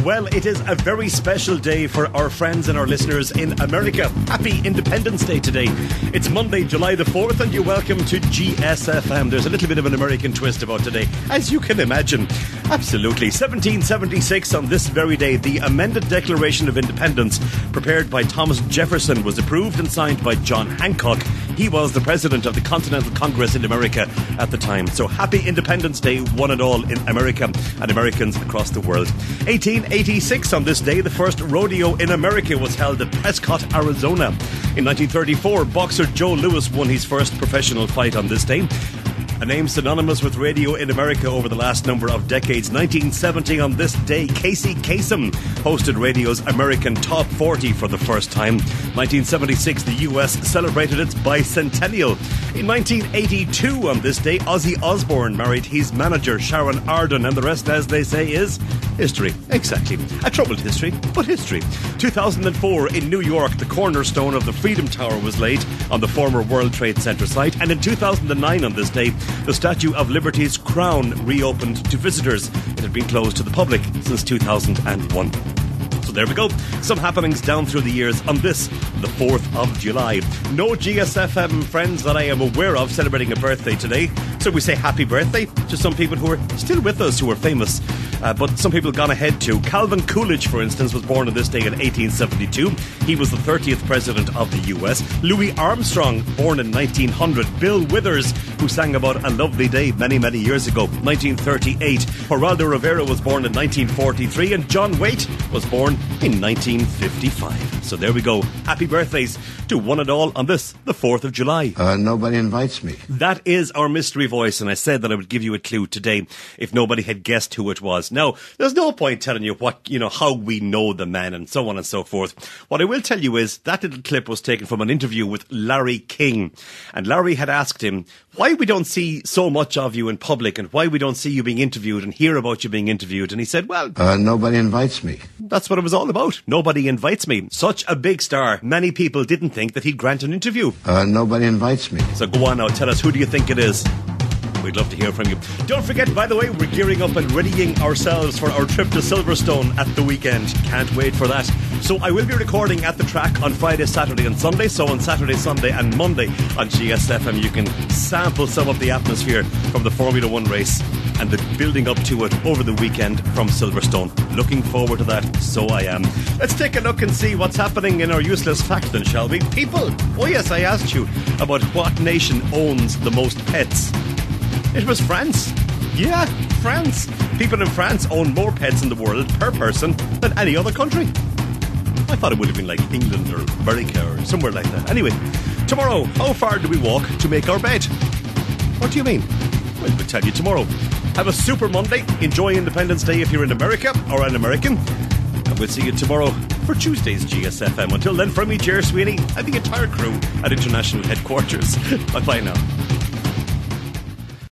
Well, it is a very special day for our friends and our listeners in America. Happy Independence Day today. It's Monday, July the 4th, and you're welcome to GSFM. There's a little bit of an American twist about today, as you can imagine. Absolutely. 1776, on this very day, the amended Declaration of Independence, prepared by Thomas Jefferson, was approved and signed by John Hancock. He was the president of the Continental Congress in America at the time. So happy Independence Day, one and all, in America and Americans across the world. 1886, on this day, the first rodeo in America was held at Prescott, Arizona. In 1934, boxer Joe Louis won his first professional fight on this day. A name synonymous with radio in America over the last number of decades. 1970, on this day, Casey Kasem hosted radio's American Top 40 for the first time. 1976, the US celebrated its bicentennial. In 1982, on this day, Ozzy Osbourne married his manager Sharon Arden, and the rest, as they say, is history. Exactly. A troubled history, but history. 2004, in New York, the cornerstone of the Freedom Tower was laid on the former World Trade Center site. And in 2009, on this day, the Statue of Liberty's crown reopened to visitors. It had been closed to the public since 2001. So there we go. Some happenings down through the years on this, the 4th of July. No GSFM friends that I am aware of celebrating a birthday today. So we say happy birthday to some people who are still with us, who are famous. But some people gone ahead too. Calvin Coolidge, for instance, was born on this day in 1872. He was the 30th president of the US. Louis Armstrong, born in 1900. Bill Withers, who sang about a lovely day many, many years ago, 1938. Geraldo Rivera was born in 1943. And John Waite was born in 1955. So there we go. Happy birthdays to one and all on this, the 4th of July. Nobody invites me. That is our mystery voice, and I said that I would give you a clue today if nobody had guessed who it was. Now, there's no point telling you how we know the man and so on and so forth. What I will tell you is that little clip was taken from an interview with Larry King, and Larry had asked him why we don't see so much of you in public and why we don't see you being interviewed and hear about you being interviewed. And he said, well, nobody invites me. That's what it was all about. Nobody invites me. Such a big star. Many people didn't think that he'd grant an interview. Nobody invites me. So go on now, tell us, who do you think it is? We'd love to hear from you. Don't forget, by the way, we're gearing up and readying ourselves for our trip to Silverstone at the weekend. Can't wait for that. So I will be recording at the track on Friday, Saturday and Sunday. So on Saturday, Sunday and Monday on GSFM, you can sample some of the atmosphere from the Formula 1 race and the building up to it over the weekend from Silverstone. Looking forward to that, so I am. Let's take a look and see what's happening in our useless fact then, shall we? People! Oh yes, I asked you about what nation owns the most pets. It was France. Yeah, France. People in France own more pets in the world per person than any other country. I thought it would have been like England or America or somewhere like that. Anyway, tomorrow, how far do we walk to make our bed? What do you mean? Well, we'll tell you tomorrow. Have a super Monday. Enjoy Independence Day if you're in America or an American. And we'll see you tomorrow for Tuesday's GSFM. Until then, from me, Jer Sweeney, and the entire crew at International Headquarters. Bye-bye now.